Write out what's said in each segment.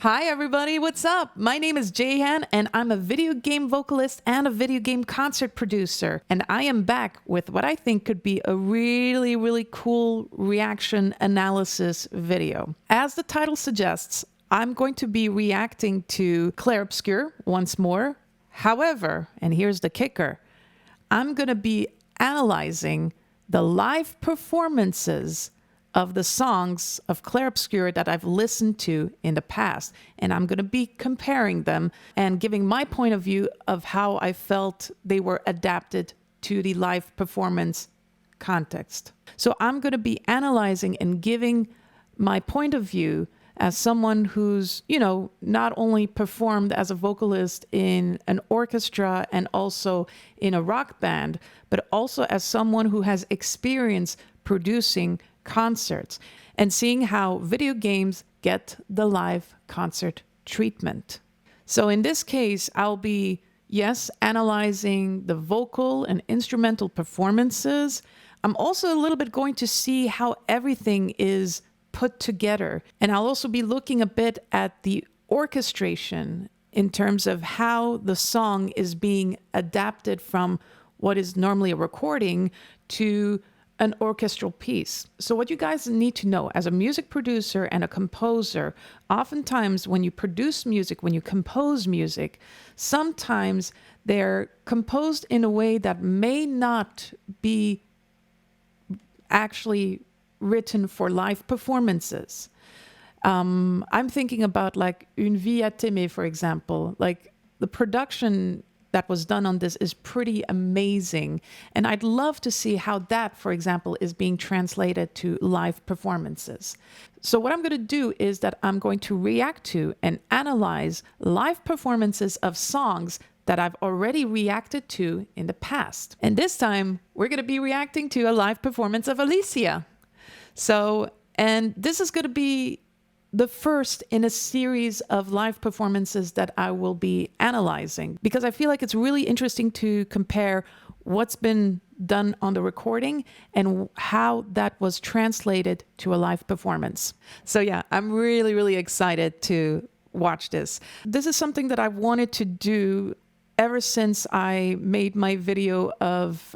Hi everybody, what's up? My name is Jahan and I'm a video game vocalist and a video game concert producer. And I am back with what I think could be a really cool reaction analysis video. As the title suggests, I'm going to be reacting to Clair Obscur once more. However, and here's the kicker, I'm going to be analyzing the live performances of the songs of Clair Obscur that I've listened to in the past. And I'm going to be comparing them and giving my point of view of how I felt they were adapted to the live performance context. So I'm going to be analyzing and giving my point of view as someone who's, not only performed as a vocalist in an orchestra and also in a rock band, but also as someone who has experience producing concerts and seeing how video games get the live concert treatment. So in this case, I'll be, analyzing the vocal and instrumental performances. I'm also a little bit going to see how everything is put together. And I'll also be looking a bit at the orchestration in terms of how the song is being adapted from what is normally a recording to an orchestral piece. So what you guys need to know as a music producer and a composer, oftentimes when you produce music, when you compose music, sometimes they're composed in a way that may not be actually written for live performances. I'm thinking about like Une vie à t'aimer, for example. Like the production that was done on this is pretty amazing. And I'd love to see how that, for example, is being translated to live performances. So what I'm going to do is that I'm going to react to and analyze live performances of songs that I've already reacted to in the past. And this time, we're going to be reacting to a live performance of Alicia. So, and this is going to be the first in a series of live performances that I will be analyzing, because I feel like it's really interesting to compare what's been done on the recording and how that was translated to a live performance. So yeah, I'm really excited to watch this. This is something that I've wanted to do ever since I made my video of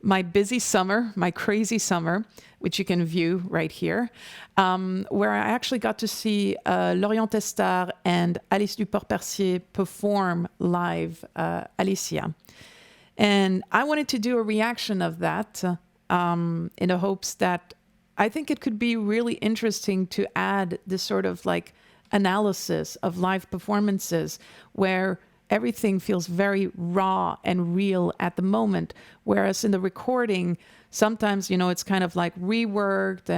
my busy summer, my crazy summer, which you can view right here, where I actually got to see Lorientez and Alice Duport-Percier perform live Alicia. And I wanted to do a reaction of that in the hopes that I think it could be really interesting to add this sort of like analysis of live performances where everything feels very raw and real at the moment. Whereas in the recording, sometimes, it's kind of like reworked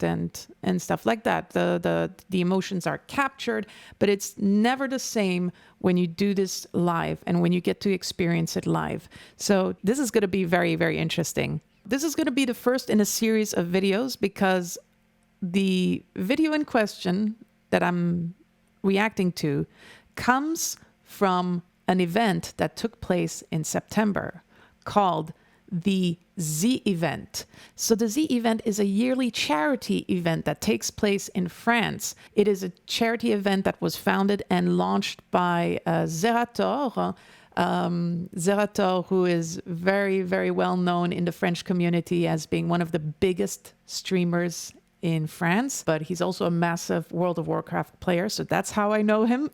and stuff like that. The emotions are captured, but it's never the same when you do this live and when you get to experience it live. So this is going to be very interesting. This is going to be the first in a series of videos because the video in question that I'm reacting to comes from an event that took place in September called the ZEvent. So the ZEvent is a yearly charity event that takes place in France. It is a charity event that was founded and launched by Zerator, who is very well known in the French community as being one of the biggest streamers in France, but he's also a massive World of Warcraft player, so that's how I know him.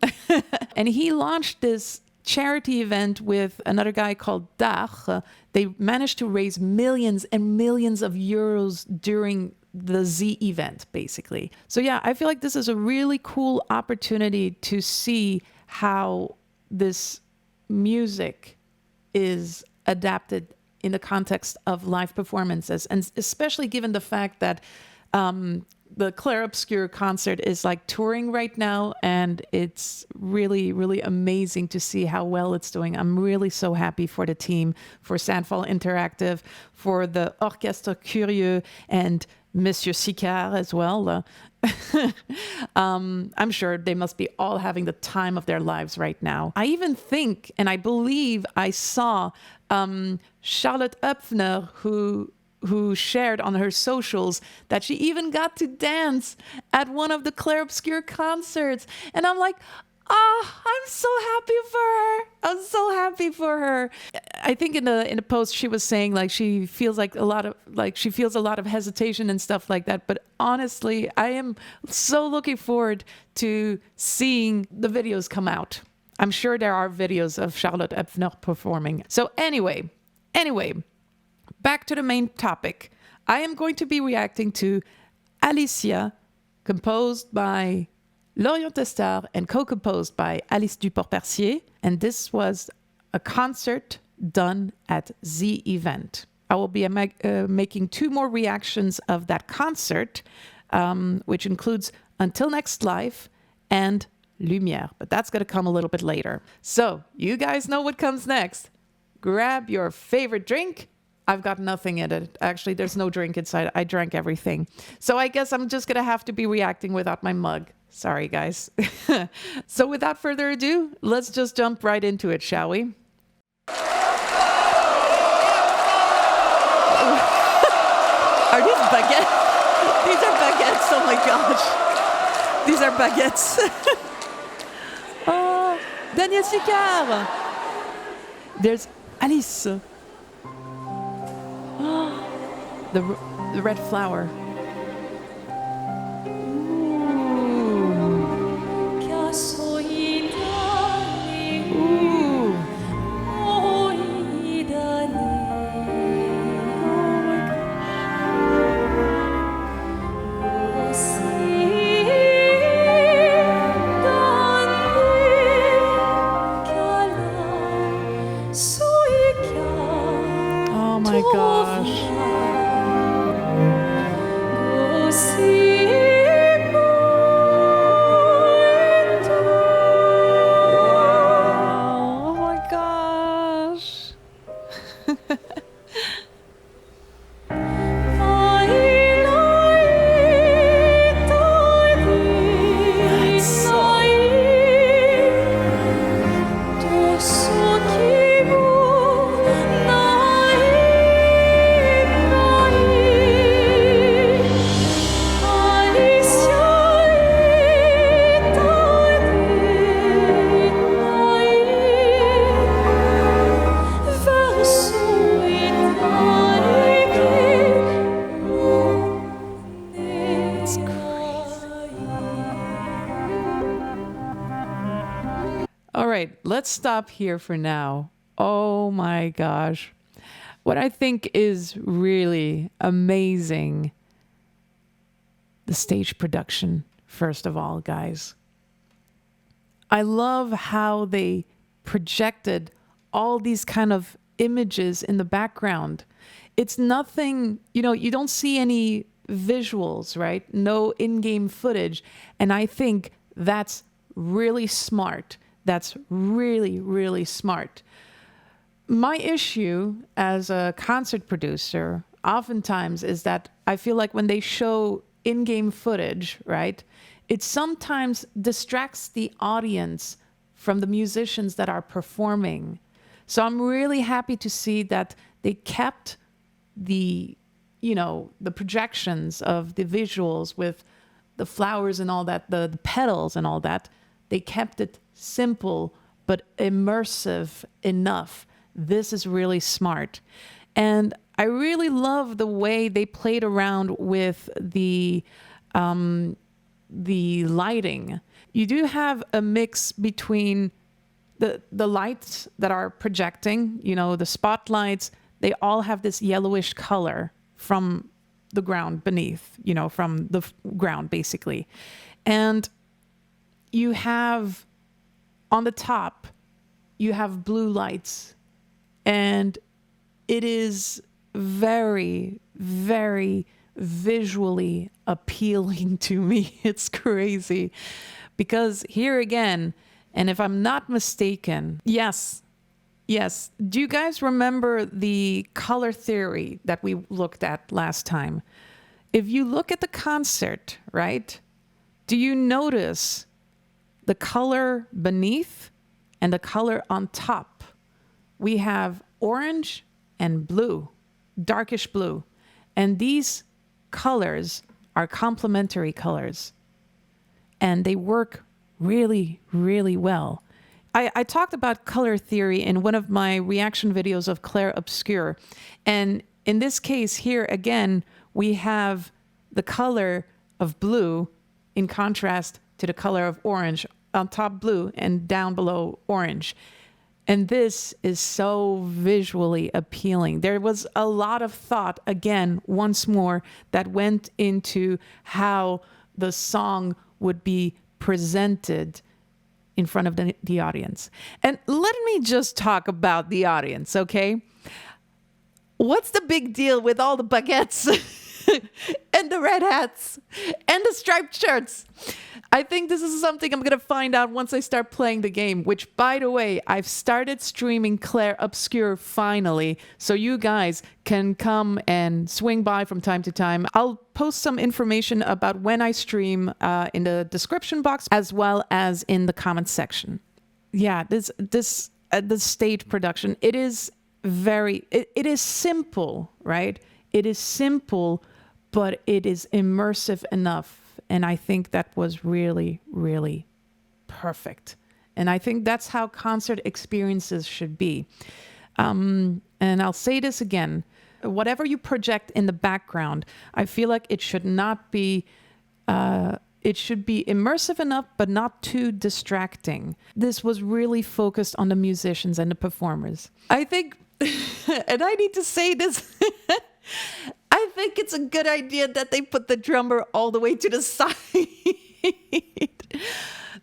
And he launched this charity event with another guy called Dach. They managed to raise millions and millions of euros during the ZEvent, basically. So yeah, I feel like this is a really cool opportunity to see how this music is adapted in the context of live performances, and especially given the fact that the Clair Obscur concert is like touring right now, and it's really amazing to see how well it's doing. I'm really so happy for the team, for Sandfall Interactive, for the Orchestre Curieux and Monsieur Sicard as well. I'm sure they must be all having the time of their lives right now. I even think, and I believe I saw Charlotte Höpfner, who who shared on her socials that she even got to dance at one of the Clair Obscur concerts. And I'm like, I'm so happy for her. I'm so happy for her. I think in the post she was saying like she feels a lot of hesitation and stuff like that. But honestly, I am so looking forward to seeing the videos come out. I'm sure there are videos of Charlotte Ebner performing. So anyway, back to the main topic. I am going to be reacting to Alicia, composed by Lorient Testar and co-composed by Alice Duport-Percier. And this was a concert done at ZEvent. I will be making 2 more reactions of that concert, which includes Until Next Life and Lumière. But that's going to come a little bit later. So you guys know what comes next. Grab your favorite drink. I've got nothing in it. Actually, there's no drink inside. I drank everything. So I guess I'm just going to have to be reacting without my mug. Sorry, guys. So without further ado, let's just jump right into it, shall we? Are these baguettes? These are baguettes. Oh my gosh. These are baguettes. Oh, Daniel Sicard. There's Alice. Oh, the red flower. Oh my gosh. Oh my gosh. All right, let's stop here for now. Oh my gosh. What I think is really amazing, the stage production, first of all, guys. I love how they projected all these kind of images in the background. It's nothing, you don't see any visuals, right? No in-game footage. And I think that's really smart. That's really, really smart. My issue as a concert producer oftentimes is that I feel like when they show in-game footage, right, it sometimes distracts the audience from the musicians that are performing. So I'm really happy to see that they kept the projections of the visuals with the flowers and all that, the petals and all that. They kept it simple but immersive enough. This is really smart. And I really love the way they played around with the lighting. You do have a mix between the lights that are projecting, the spotlights, they all have this yellowish color from the ground beneath, from the ground basically. And you have on the top, you have blue lights, and it is very, very visually appealing to me. It's crazy because here again, and if I'm not mistaken, yes. Do you guys remember the color theory that we looked at last time? If you look at the concert, right, do you notice the color beneath and the color on top? We have orange and blue, darkish blue. And these colors are complementary colors. And they work really, really well. I talked about color theory in one of my reaction videos of Clair Obscur. And in this case here, again, we have the color of blue in contrast to the color of orange, on top blue and down below orange. And this is so visually appealing. There was a lot of thought, again, once more, that went into how the song would be presented in front of the audience. And let me just talk about the audience, okay? What's the big deal with all the baguettes and the red hats and the striped shirts? I think this is something I'm going to find out once I start playing the game, which, by the way, I've started streaming Clair Obscur finally, so you guys can come and swing by from time to time. I'll post some information about when I stream in the description box, as well as in the comments section. Yeah, the stage production, it is it is simple, right? It is simple, but it is immersive enough. And I think that was really, really perfect. And I think that's how concert experiences should be. And I'll say this again, whatever you project in the background, I feel like it should not be, it should be immersive enough, but not too distracting. This was really focused on the musicians and the performers. I think, and I need to say this, I think it's a good idea that they put the drummer all the way to the side.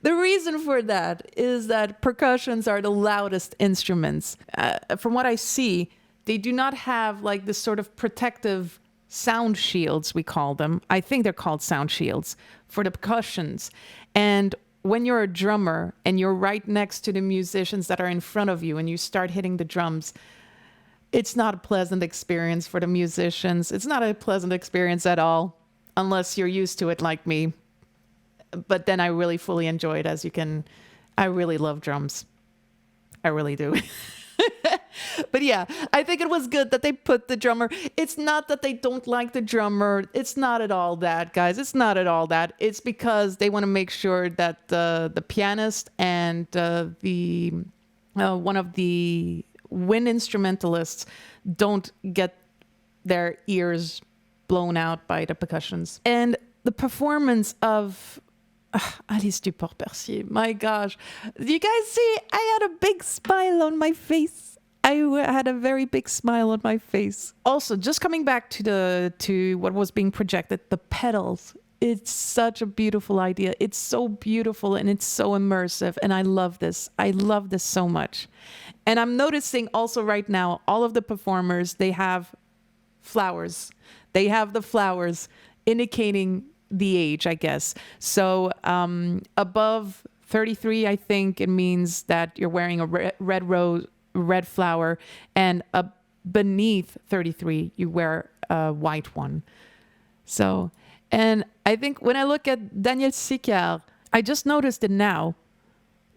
The reason for that is that percussions are the loudest instruments. From what I see, they do not have like this sort of protective sound shields, we call them. I think they're called sound shields for the percussions. And when you're a drummer and you're right next to the musicians that are in front of you and you start hitting the drums, it's not a pleasant experience for the musicians. It's not a pleasant experience at all, unless you're used to it like me. But then I really fully enjoy it, as you can. I really love drums. I really do. But yeah, I think it was good that they put the drummer. It's not that they don't like the drummer. It's not at all that, guys. It's not at all that. It's because they want to make sure that the pianist and the one of the wind instrumentalists don't get their ears blown out by the percussions. And the performance of Alice Duport-Percier, my gosh. You guys see, I had a big smile on my face. I had a very big smile on my face. Also, just coming back to what was being projected, the pedals. It's such a beautiful idea. It's so beautiful and it's so immersive. And I love this. I love this so much. And I'm noticing also right now, all of the performers, they have flowers. They have the flowers indicating the age, I guess. So above 33, I think it means that you're wearing a red flower. And beneath 33, you wear a white one. So... And I think when I look at Daniel Sicard, I just noticed it now.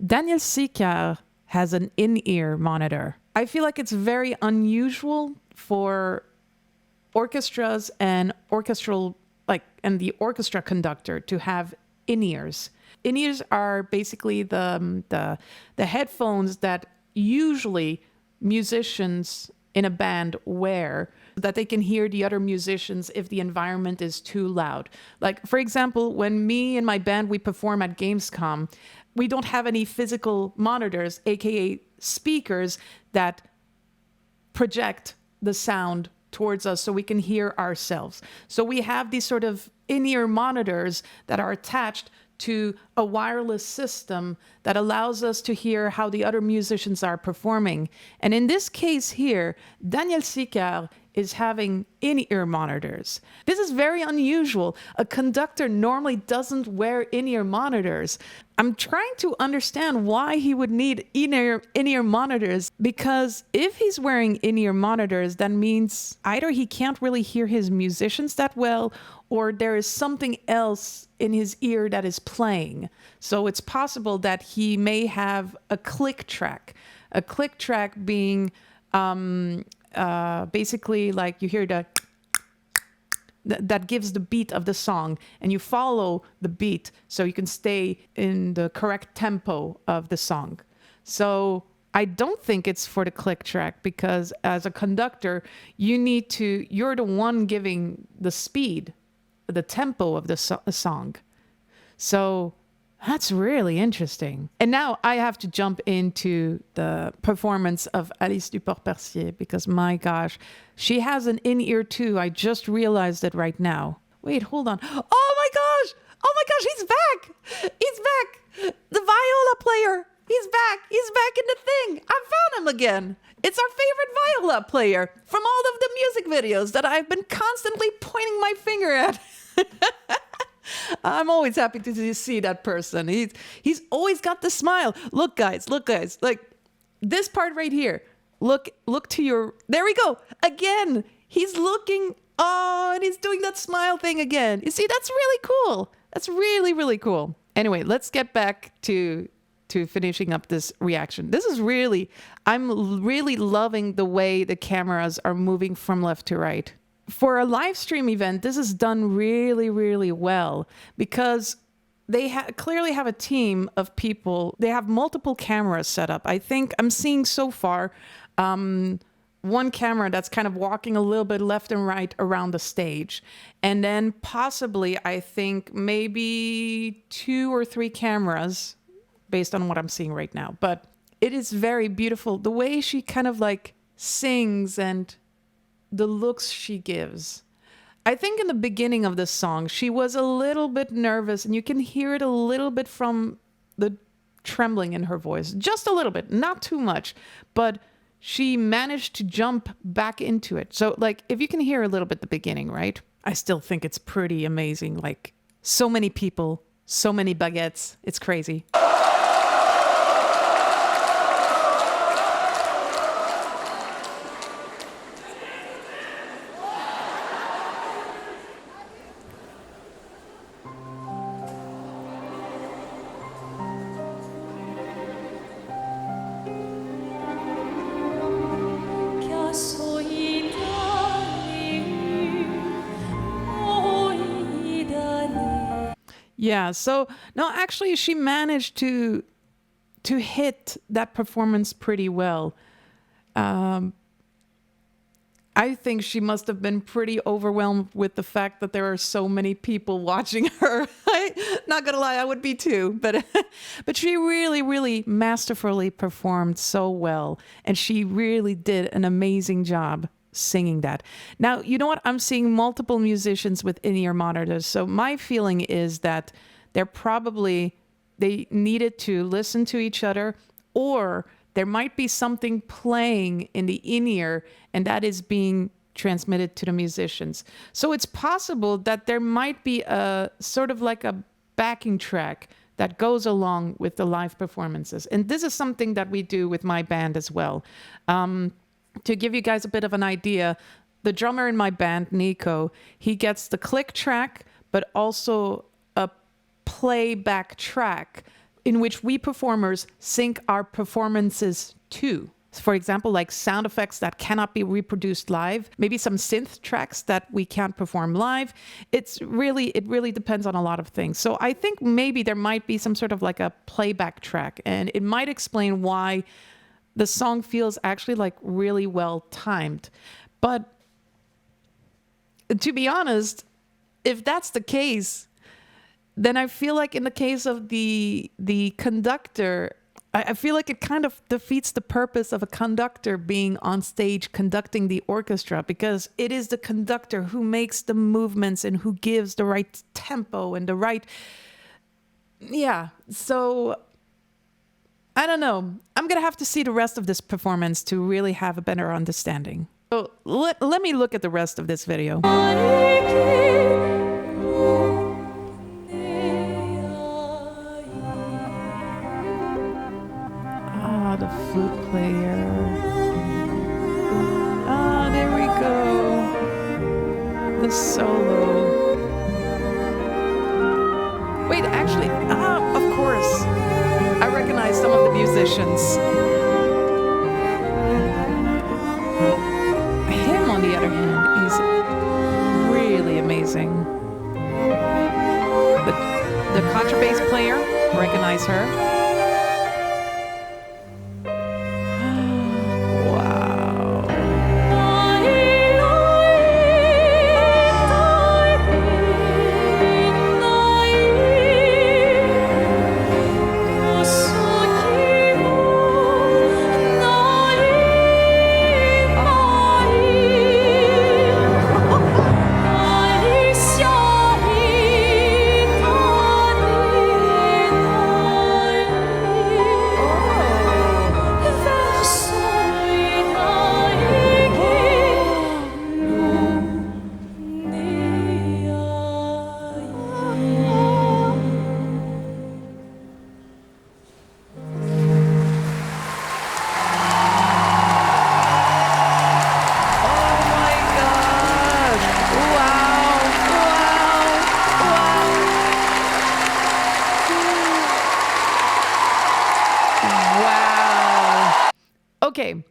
Daniel Sicard has an in-ear monitor. I feel like it's very unusual for orchestras and orchestral, and the orchestra conductor to have in-ears. In-ears are basically the headphones that usually musicians in a band wear, that they can hear the other musicians if the environment is too loud. Like, for example, when me and my band, we perform at Gamescom, we don't have any physical monitors, aka speakers, that project the sound towards us so we can hear ourselves. So we have these sort of in-ear monitors that are attached to a wireless system that allows us to hear how the other musicians are performing. And in this case here, Daniel Sicard is having in-ear monitors. This is very unusual. A conductor normally doesn't wear in-ear monitors. I'm trying to understand why he would need in-ear monitors, because if he's wearing in-ear monitors, that means either he can't really hear his musicians that well, or there is something else in his ear that is playing. So it's possible that he may have a click track. A click track being basically like you hear the that gives the beat of the song, and you follow the beat so you can stay in the correct tempo of the song. So I don't think it's for the click track, because as a conductor, you're the one giving the speed, the tempo of the song. So that's really interesting. And now I have to jump into the performance of Alice Duport-Percier, because my gosh, she has an in-ear too. I just realized it right now. Wait, hold on. Oh my gosh! Oh my gosh, he's back! He's back! The viola player! He's back! He's back in the thing! I found him again! It's our favorite viola player from all of the music videos that I've been constantly pointing my finger at. I'm always happy to see that person. He's always got the smile. Look guys, like this part right here. Look to your, there we go. Again, he's looking, oh, and he's doing that smile thing again. You see, that's really cool. That's really, really cool. Anyway, let's get back to finishing up this reaction. I'm really loving the way the cameras are moving from left to right. For a live stream event, this is done really, really well, because they clearly have a team of people. They have multiple cameras set up. I think I'm seeing so far one camera that's kind of walking a little bit left and right around the stage. And then possibly, I think maybe 2 or 3 cameras based on what I'm seeing right now. But it is very beautiful. The way she kind of like sings and the looks she gives. I think in the beginning of this song, she was a little bit nervous, and you can hear it a little bit from the trembling in her voice. Just a little bit, not too much, but she managed to jump back into it. So like, if you can hear a little bit at the beginning, right? I still think it's pretty amazing. Like, so many people, so many baguettes. It's crazy. Yeah, so no, actually she managed to hit that performance pretty well. I think she must have been pretty overwhelmed with the fact that there are so many people watching her. Not gonna lie, I would be too, but she really, really masterfully performed so well, and she really did an amazing job singing that. Now, you know what? I'm seeing multiple musicians with in-ear monitors, so my feeling is that they needed to listen to each other, or there might be something playing in the in-ear, and that is being transmitted to the musicians. So it's possible that there might be a sort of like a backing track that goes along with the live performances. And this is something that we do with my band as well. To give you guys a bit of an idea, the drummer in my band, Nico, he gets the click track, but also a playback track in which we performers sync our performances to. For example, like sound effects that cannot be reproduced live, maybe some synth tracks that we can't perform live. It really depends on a lot of things. So I think maybe there might be some sort of like a playback track, and it might explain why the song feels actually like really well timed. But to be honest, if that's the case, then I feel like in the case of the conductor, I feel like it kind of defeats the purpose of a conductor being on stage conducting the orchestra, because it is the conductor who makes the movements and who gives the right tempo and the right... Yeah, so I don't know. I'm going to have to see the rest of this performance to really have a better understanding. So let me look at the rest of this video. The flute player. There we go. The solo. Wait, actually, of course. I recognize some of the musicians. Him, on the other hand, is really amazing. Okay.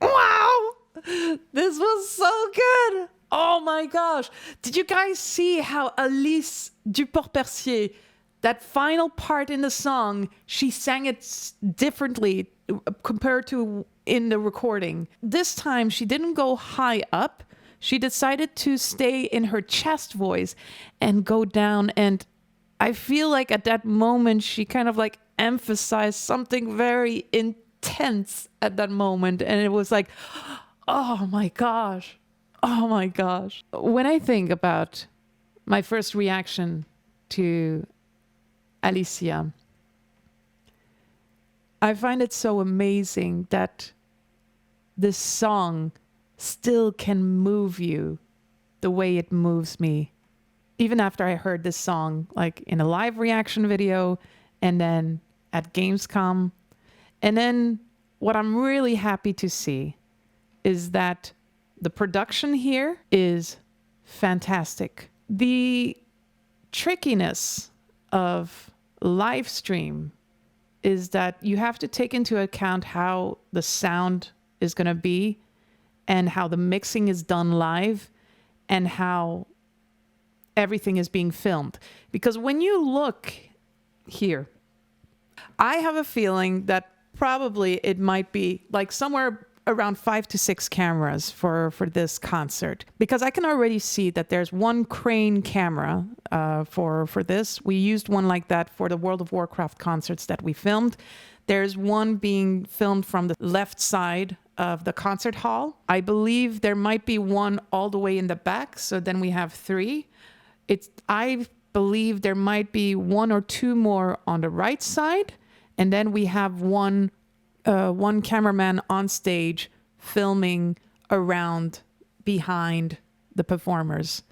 Wow! This was so good! Oh my gosh. Did you guys see how Alice Duport-Percier, that final part in the song, she sang it differently compared to in the recording. This time she didn't go high up. She decided to stay in her chest voice and go down. And I feel like at that moment, she kind of like emphasized something very intense at that moment. And it was like, oh my gosh. Oh my gosh. When I think about my first reaction to Alicia, I find it so amazing that this song still can move you the way it moves me. Even after I heard this song, like in a live reaction video and then at Gamescom. And then what I'm really happy to see is that the production here is fantastic. The trickiness of live stream is that you have to take into account how the sound is going to be and how the mixing is done live and how everything is being filmed. Because when you look here, I have a feeling that probably it might be like somewhere around 5 to 6 cameras for this concert, because I can already see that there's one crane camera for this. We used one like that for the World of Warcraft concerts that we filmed. There's one being filmed from the left side of the concert hall. I believe there might be one all the way in the back, so then we have 3. I believe there might be 1 or 2 more on the right side, and then we have one cameraman on stage filming around behind the performers.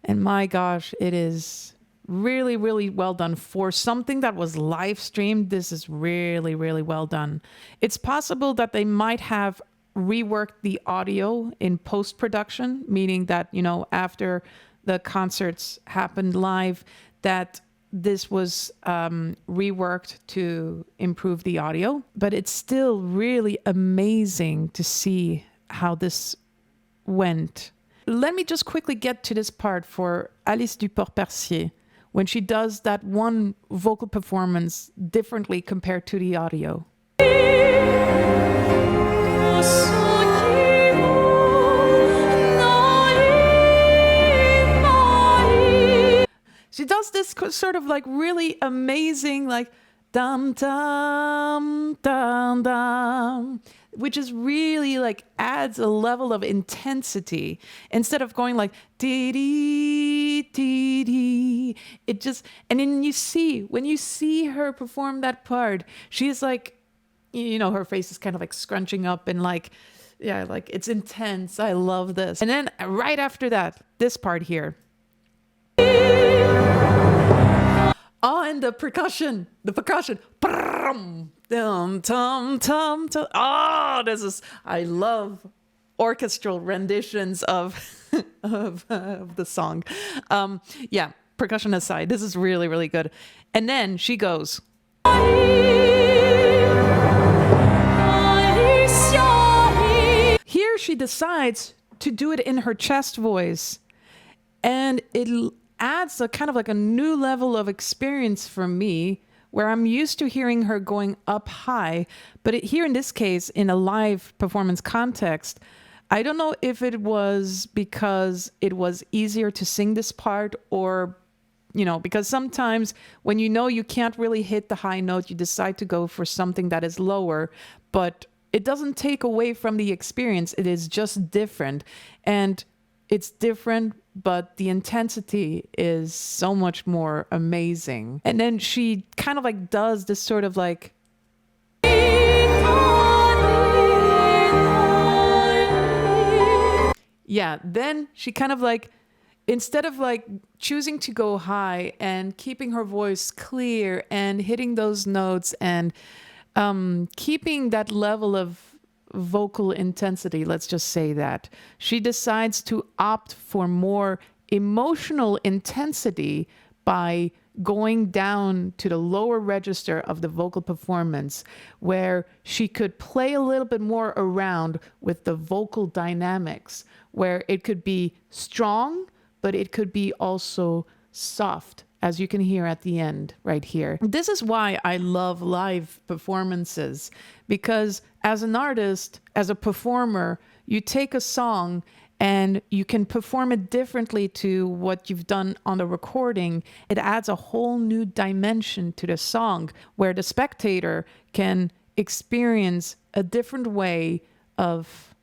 And my gosh, it is really, really well done. For something that was live streamed, this is really, really well done. It's possible that they might have reworked the audio in post-production, meaning that, you know, after the concerts happened live, that this was reworked to improve the audio, but it's still really amazing to see how this went. Let me just quickly get to this part for Alice Duport-Percier, when she does that one vocal performance differently compared to the audio. She does this sort of like really amazing, like dum dum dum dum, which is really like adds a level of intensity instead of going like dee dee dee dee. It just, and then when you see her perform that part, she's like, you know, her face is kind of like scrunching up and like, yeah, like it's intense. I love this. And then right after that, this part here. Oh, and the percussion. Dum, tum, tum, tum. Oh, I love orchestral renditions of the song. Yeah, percussion aside, this is really, really good. And then she goes. Here she decides to do it in her chest voice. And it adds a kind of like a new level of experience for me, where I'm used to hearing her going up high. But here in this case, in a live performance context, I don't know if it was because it was easier to sing this part, or, you know, because sometimes when you know you can't really hit the high note, you decide to go for something that is lower, but it doesn't take away from the experience. It is just different. And it's different, but the intensity is so much more amazing. And then she kind of like does this sort of like, yeah, then she kind of like, instead of like choosing to go high and keeping her voice clear and hitting those notes and keeping that level of vocal intensity, let's just say that, she decides to opt for more emotional intensity by going down to the lower register of the vocal performance, where she could play a little bit more around with the vocal dynamics, where it could be strong, but it could be also soft, as you can hear at the end right here. This is why I love live performances, because as an artist, as a performer, you take a song and you can perform it differently to what you've done on the recording. It adds a whole new dimension to the song, where the spectator can experience a different way of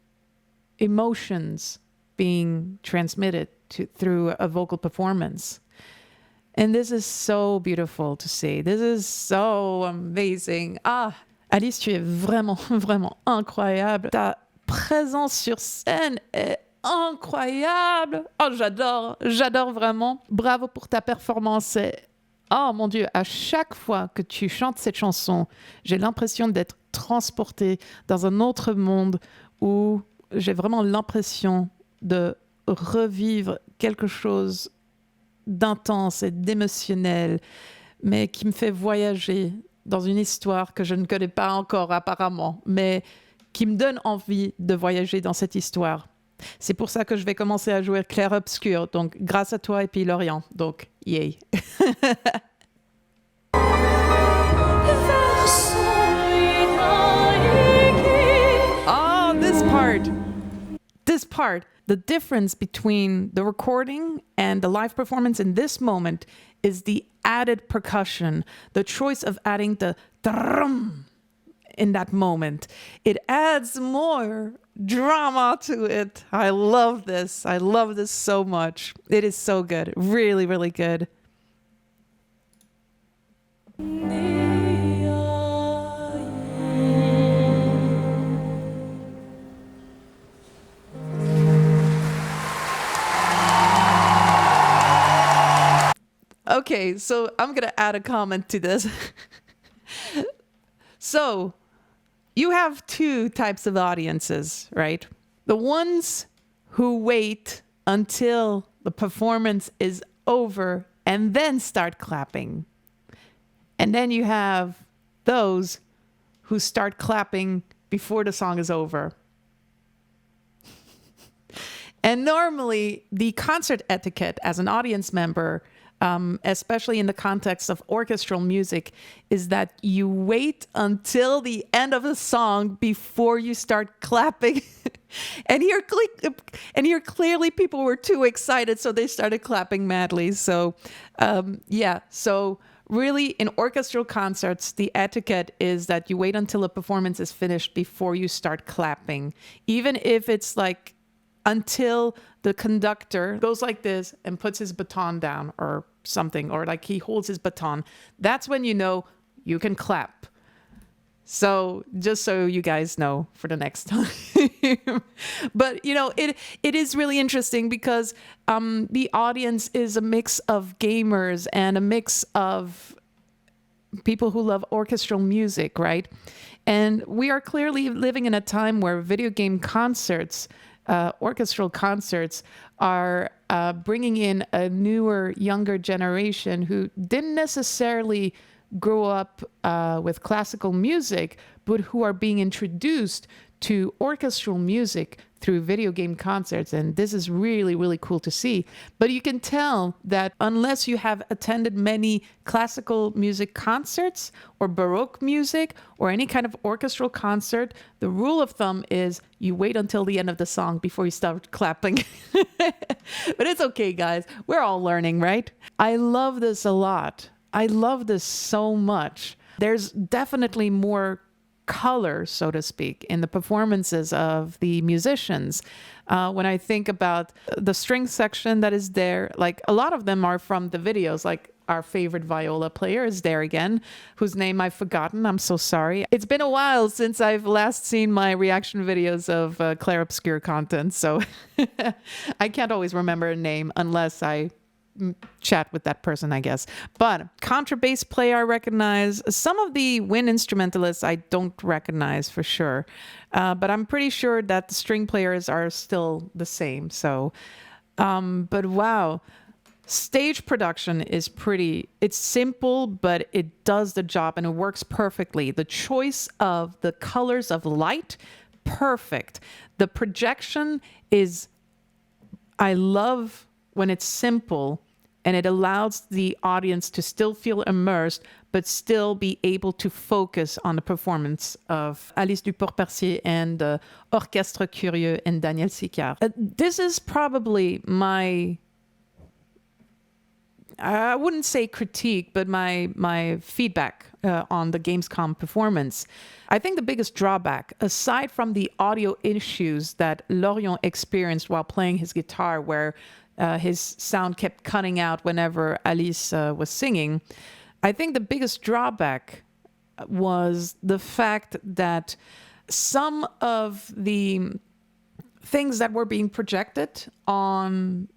emotions being transmitted through a vocal performance. And this is so beautiful to see. This is so amazing. Ah, Alice, tu es vraiment, vraiment incroyable. Ta présence sur scène est incroyable. Oh, j'adore vraiment. Bravo pour ta performance. Oh mon Dieu, à chaque fois que tu chantes cette chanson, j'ai l'impression d'être transportée dans un autre monde où j'ai vraiment l'impression de revivre quelque chose d'intense et d'émotionnel, mais qui me fait voyager dans une histoire que je ne connais pas encore apparemment, mais qui me donne envie de voyager dans cette histoire. C'est pour ça que je vais commencer à jouer Clair Obscur, donc grâce à toi et puis Lorient, donc yay. Oh, this part, the difference between the recording and the live performance in this moment is the added percussion, the choice of adding the drum in that moment. It adds more drama to it. I love this. I love this so much. It is so good. Really, really good. Okay, so I'm going to add a comment to this. So, you have two types of audiences, right? The ones who wait until the performance is over and then start clapping. And then you have those who start clapping before the song is over. And normally, the concert etiquette as an audience member, especially in the context of orchestral music, is that you wait until the end of the song before you start clapping. and here clearly people were too excited, so they started clapping madly. So so really in orchestral concerts, the etiquette is that you wait until a performance is finished before you start clapping, even if it's like until the conductor goes like this and puts his baton down or something, or like he holds his baton. That's when you know you can clap. So just so you guys know for the next time. But, you know, it is really interesting because the audience is a mix of gamers and a mix of people who love orchestral music, right? And we are clearly living in a time where video game concerts, orchestral concerts, are bringing in a newer, younger generation who didn't necessarily grow up with classical music, but who are being introduced to orchestral music through video game concerts. And this is really, really cool to see. But you can tell that unless you have attended many classical music concerts or Baroque music or any kind of orchestral concert, the rule of thumb is you wait until the end of the song before you start clapping. But it's okay, guys. We're all learning, right? I love this a lot. I love this so much. There's definitely more color, so to speak, in the performances of the musicians. When I think about the string section that is there, like a lot of them are from the videos, like our favorite viola player is there again, whose name I've forgotten. I'm so sorry. It's been a while since I've last seen my reaction videos of Clair Obscur content, so I can't always remember a name unless I chat with that person, I guess. But contrabass player I recognize. Some of the wind instrumentalists I don't recognize for sure. But I'm pretty sure that the string players are still the same. So, but wow. Stage production is it's simple, but it does the job and it works perfectly. The choice of the colors of light, perfect. The projection is, I love when it's simple and it allows the audience to still feel immersed, but still be able to focus on the performance of Alice Duport-Percier and Orchestre Curieux and Daniel Sicard. This is probably my, I wouldn't say critique, but my feedback on the Gamescom performance. I think the biggest drawback, aside from the audio issues that Lorient experienced while playing his guitar, where his sound kept cutting out whenever Alice was singing, I think the biggest drawback was the fact that some of the things that were being projected on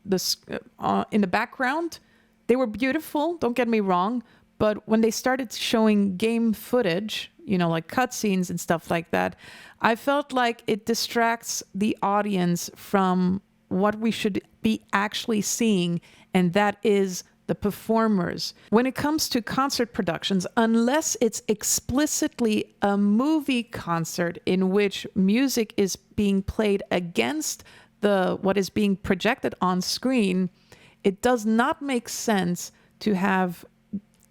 in the background, they were beautiful, don't get me wrong, but when they started showing game footage, you know, like cutscenes and stuff like that, I felt like it distracts the audience from what we should be actually seeing, and that is the performers. When it comes to concert productions, unless it's explicitly a movie concert in which music is being played against what is being projected on screen, it does not make sense to have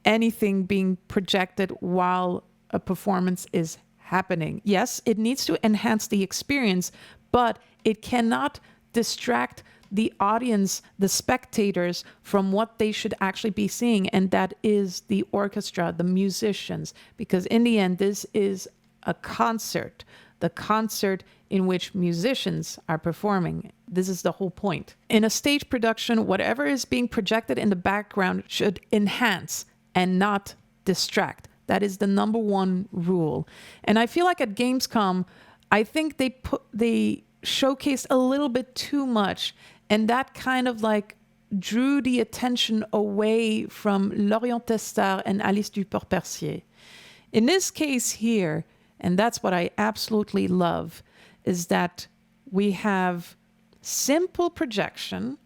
anything being projected while a performance is happening. Yes, it needs to enhance the experience, but it cannot distract the audience, the spectators, from what they should actually be seeing, and that is the orchestra, the musicians, because in the end, this is a concert, the concert in which musicians are performing. This is the whole point. In a stage production, whatever is being projected in the background should enhance and not distract. That is the number one rule. And I feel like at Gamescom, I think they showcased a little bit too much, and that kind of like drew the attention away from Lorient Testard and Alice Duport-Percier. In this case here, and that's what I absolutely love, is that we have simple projection,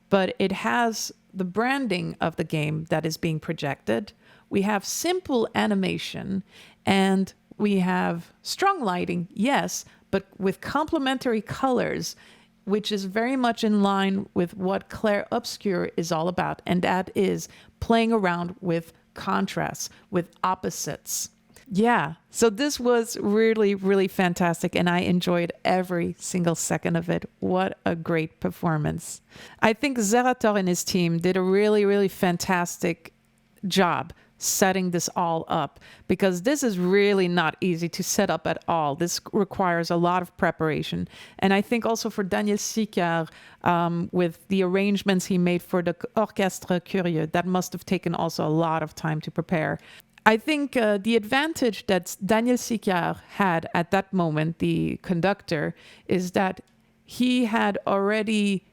but it has the branding of the game that is being projected. We have simple animation, and we have strong lighting, yes, but with complementary colors, which is very much in line with what Clair Obscur is all about, and that is playing around with contrasts, with opposites. Yeah, so this was really, really fantastic, and I enjoyed every single second of it. What a great performance. I think Zerator and his team did a really, really fantastic job setting this all up, because this is really not easy to set up at all. This requires a lot of preparation. And I think also for Daniel Sicard, with the arrangements he made for the Orchestre Curieux, that must have taken also a lot of time to prepare. I think the advantage that Daniel Sicard had at that moment, the conductor, is that he had already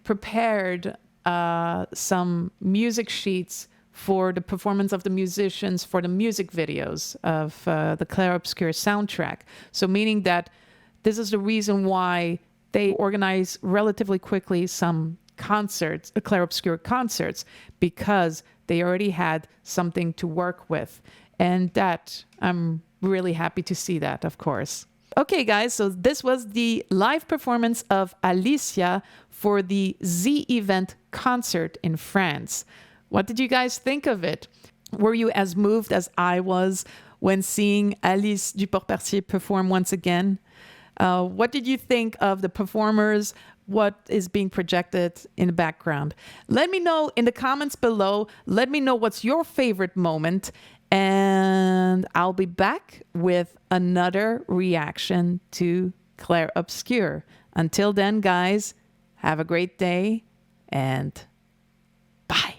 prepared some music sheets for the performance of the musicians for the music videos of the Clair Obscur soundtrack. So meaning that this is the reason why they organize relatively quickly some concerts, Clair Obscur concerts, because they already had something to work with. And that, I'm really happy to see that, of course. Okay, guys, so this was the live performance of Alicia for the ZEvent concert in France. What did you guys think of it? Were you as moved as I was when seeing Alice Duport-Percier perform once again? What did you think of the performers? What is being projected in the background? Let me know in the comments below. Let me know what's your favorite moment. And I'll be back with another reaction to Clair Obscur. Until then, guys, have a great day and bye.